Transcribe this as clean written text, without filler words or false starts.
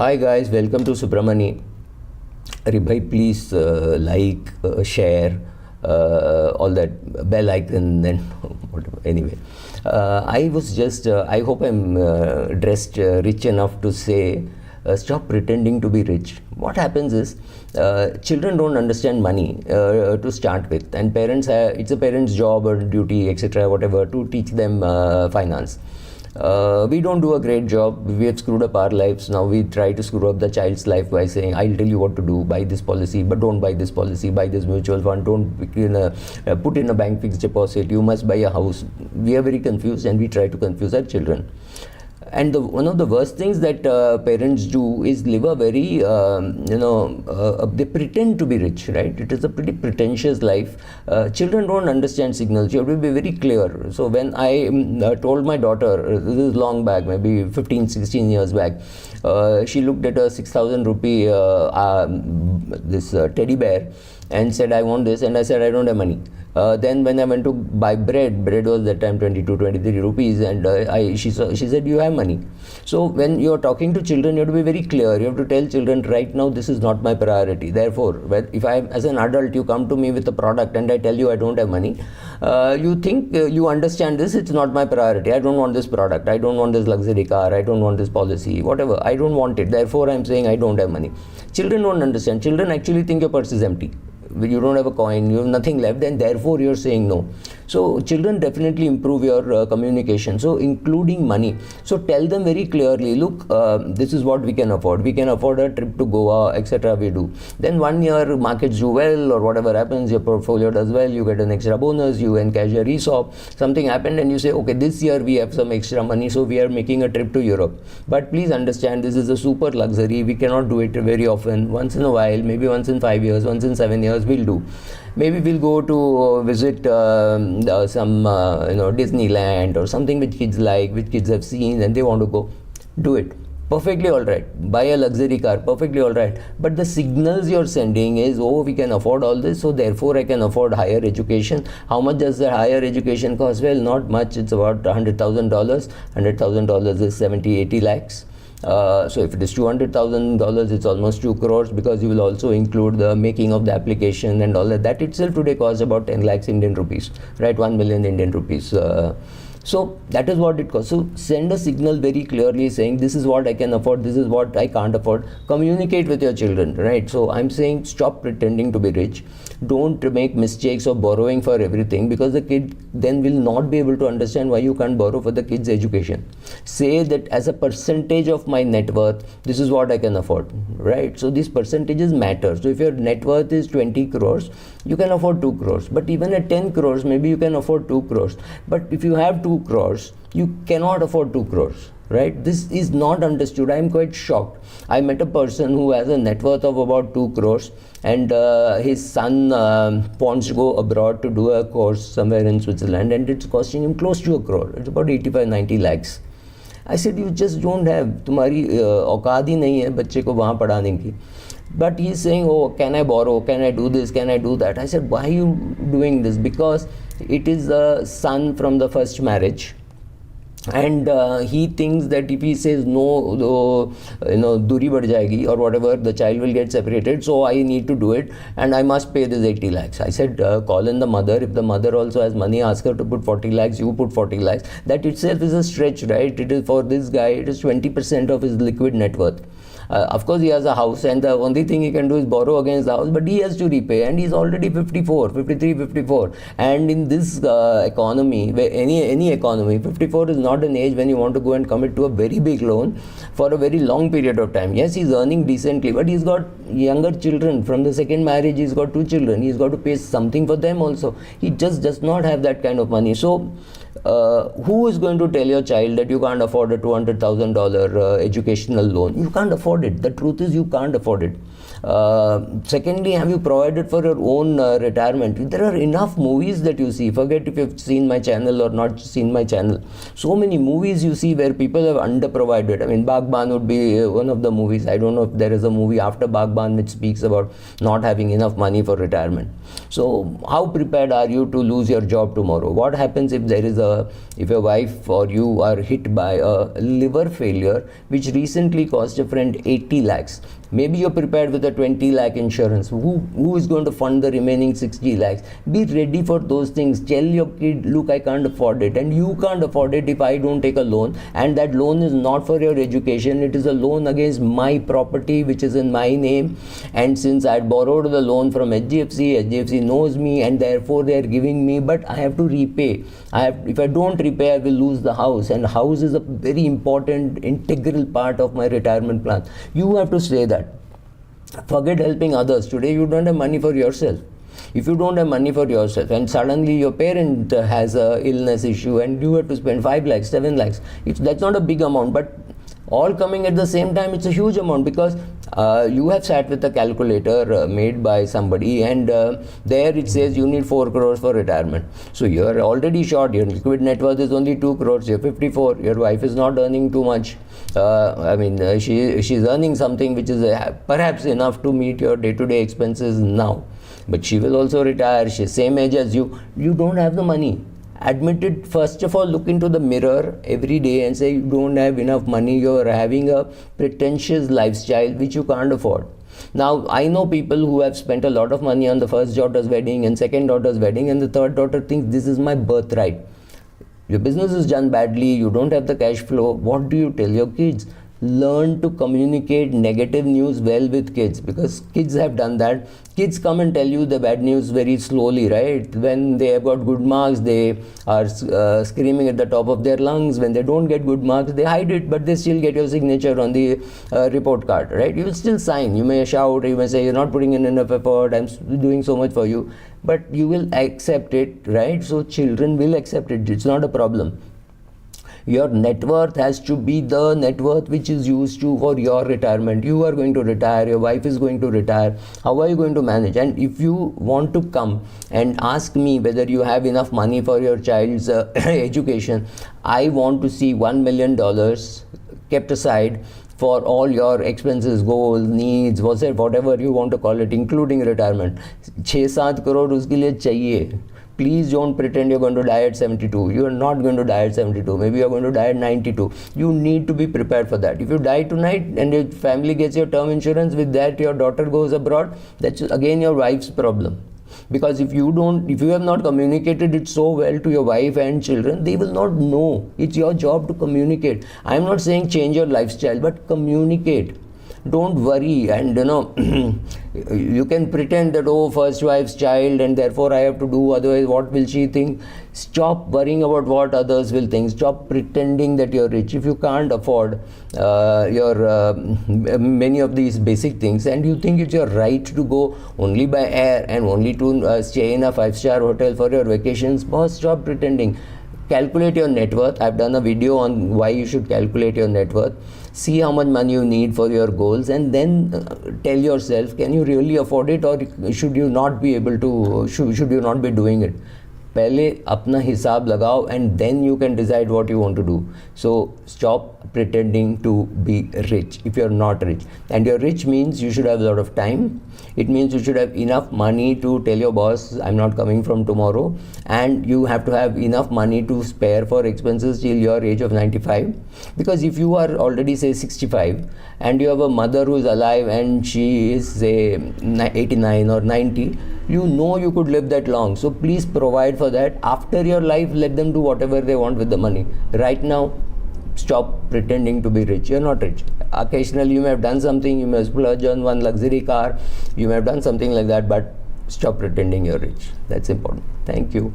Hi guys, welcome to Subramani. Bhai, please share, all that bell icon and whatever. Anyway, I was just, I hope I'm dressed rich enough to say, stop pretending to be rich. What happens is, children don't understand money to start with, and parents, it's a parent's job or duty, etc., whatever, to teach them finance. We don't do a great job. We have screwed up our lives. Now we try to screw up the child's life by saying, I'll tell you what to do, buy this policy, but don't buy this policy, buy this mutual fund, don't put in a bank fixed deposit, you must buy a house. We are very confused, and we try to confuse our children. And one of the worst things that parents do is live a very, they pretend to be rich, right? It is a pretty pretentious life. Children don't understand signals. You have to be very clear. So when I told my daughter, this is long back, maybe 15, 16 years back, she looked at a 6,000 rupee teddy bear and said, I want this. And I said, I don't have money. Then when I went to buy bread was that time 22, 23 rupees, and she said, you have money. So when you're talking to children, you have to be very clear. You have to tell children, right now this is not my priority. Therefore, if as an adult, you come to me with a product and I tell you I don't have money, you think you understand this, it's not my priority. I don't want this product. I don't want this luxury car. I don't want this policy, whatever. I don't want it. Therefore, I'm saying I don't have money. Children don't understand. Children actually think your purse is empty. You don't have a coin, you have nothing left, and therefore you're saying no. So children definitely improve your communication, so including money. So tell them very clearly, look, this is what we can afford. We can afford a trip to Goa, etc. We do. Then 1 year markets do well, or whatever happens, your portfolio does well, you get an extra bonus, you encash a ESOP, something happened, and you say, okay, this year we have some extra money, so we are making a trip to Europe. But please understand, this is a super luxury. We cannot do it very often. Once in a while, maybe once in 5 years, once in 7 years, we'll do. Maybe we'll go to visit some Disneyland or something which kids like, which kids have seen and they want to go. Do it. Perfectly all right. Buy a luxury car. Perfectly all right. But the signals you're sending is, oh, we can afford all this, so therefore I can afford higher education. How much does the higher education cost? Well, not much. It's about $100,000. $100,000 is 70, 80 lakhs. So if it is $200,000, it's almost 2 crores, because you will also include the making of the application and all that. That itself today costs about 10 lakhs Indian rupees, right? 1 million Indian rupees. So that is what it costs. So send a signal very clearly saying, this is what I can afford, this is what I can't afford. Communicate with your children, right? So I'm saying, stop pretending to be rich. Don't make mistakes of borrowing for everything, because the kid then will not be able to understand why you can't borrow for the kid's education. Say that as a percentage of my net worth, this is what I can afford, right? So these percentages matter. So if your net worth is 20 crores, you can afford 2 crores. But even at 10 crores, maybe you can afford 2 crores. But if you have 2 crores, you cannot afford 2 crores. Right? This is not understood. I am quite shocked. I met a person who has a net worth of about 2 crores, and his son wants to go abroad to do a course somewhere in Switzerland, and it's costing him close to 1 crore. It's about 85, 90 lakhs. I said, you just don't have, तुम्हारी औकात ही नहीं है बच्चे को वहाँ पढ़ाने की. But he's saying, oh, can I borrow? Can I do this? Can I do that? I said, why are you doing this? Because it is a son from the first marriage. And he thinks that if he says no, duri बढ़ जाएगी or whatever, the child will get separated, so I need to do it and I must pay this 80 lakhs. I said, call in the mother. If the mother also has money, ask her to put 40 lakhs, you put 40 lakhs. That itself is a stretch, right? It is, for this guy, it is 20% of his liquid net worth. Of course, he has a house, and the only thing he can do is borrow against the house, but he has to repay, and he's already 54, 53, 54. And in this economy, where any economy, 54 is not an age when you want to go and commit to a very big loan for a very long period of time. Yes, he's earning decently, but he's got younger children. From the second marriage, he's got 2 children. He's got to pay something for them also. He just does not have that kind of money. So, who is going to tell your child that you can't afford a $200,000 educational loan? You can't afford it. The truth is, you can't afford it. Secondly, have you provided for your own retirement? There are enough movies that you see. Forget if you've seen my channel or not seen my channel. So many movies you see where people have underprovided. I mean, Bagban would be one of the movies. I don't know if there is a movie after Bagban which speaks about not having enough money for retirement. So how prepared are you to lose your job tomorrow? What happens if there is a if your wife or you are hit by a liver failure, which recently cost a friend 80 lakhs, maybe you're prepared with a 20 lakh insurance. Who is going to fund the remaining 60 lakhs? Be ready for those things. Tell your kid, look, I can't afford it, and you can't afford it if I don't take a loan, and that loan is not for your education, it is a loan against my property which is in my name. And since I borrowed the loan from HDFC knows me, and therefore they are giving me, but I have to repay. If I don't repay, I will lose the house, and house is a very important integral part of my retirement plan. You have to say that. Forget helping others. Today you don't have money for yourself. If you don't have money for yourself and suddenly your parent has a illness issue and you have to spend 5 lakhs, 7 lakhs, that's not a big amount, but all coming at the same time, it's a huge amount, because you have sat with a calculator made by somebody, and there it says you need 4 crores for retirement. So you're already short. Your liquid net worth is only 2 crores. You're 54. Your wife is not earning too much. She's earning something which is perhaps enough to meet your day-to-day expenses now. But she will also retire. She's same age as you. You don't have the money. Admit it. First of all, look into the mirror every day and say you don't have enough money. You're having a pretentious lifestyle which you can't afford. Now, I know people who have spent a lot of money on the first daughter's wedding and second daughter's wedding, and the third daughter thinks this is my birthright. Your business is done badly, you don't have the cash flow. What do you tell your kids? Learn to communicate negative news well with kids, because kids have done that. Kids come and tell you the bad news very slowly, right? When they have got good marks, they are screaming at the top of their lungs. When they don't get good marks, they hide it, but they still get your signature on the report card, right? You will still sign. You may shout, you may say you're not putting in enough effort, I'm doing so much for you, but you will accept it, right? So children will accept it. It's not a problem. Your net worth has to be the net worth which is used for your retirement. You are going to retire, your wife is going to retire. How are you going to manage? And if you want to come and ask me whether you have enough money for your child's education, I want to see $1 million kept aside for all your expenses, goals, needs, whatever you want to call it, including retirement. 6-7 crore uske liye chahiye. Please don't pretend you're going to die at 72. You are not going to die at 72. Maybe you're going to die at 92. You need to be prepared for that. If you die tonight and your family gets your term insurance, with that your daughter goes abroad, that's again your wife's problem. Because if you have not communicated it so well to your wife and children, they will not know. It's your job to communicate. I'm not saying change your lifestyle, but communicate. Don't worry, and you can pretend that, oh, first wife's child and therefore I have to do, otherwise what will she think? Stop worrying about what others will think. Stop pretending that you're rich. If you can't afford many of these basic things, and you think it's your right to go only by air and only to stay in a 5-star hotel for your vacations, boss, stop pretending. Calculate your net worth. I've done a video on why you should calculate your net worth. See how much money you need for your goals, and then tell yourself, can you really afford it, or should you not be able to, should you not be doing it? पहले अपना हिसाब लगाओ, and then you can decide what you want to do. So stop pretending to be rich if you're not rich. And you're rich means you should have a lot of time. It means you should have enough money to tell your boss, I'm not coming from tomorrow. And you have to have enough money to spare for expenses till your age of 95. Because if you are already, say, 65 and you have a mother who is alive and she is, say, 89 or 90, you know you could live that long. So please provide for that. After your life, let them do whatever they want with the money. Right now, stop pretending to be rich. You're not rich. Occasionally you may have done something, you may have splurged on one luxury car, you may have done something like that, but stop pretending you're rich. That's important. Thank you.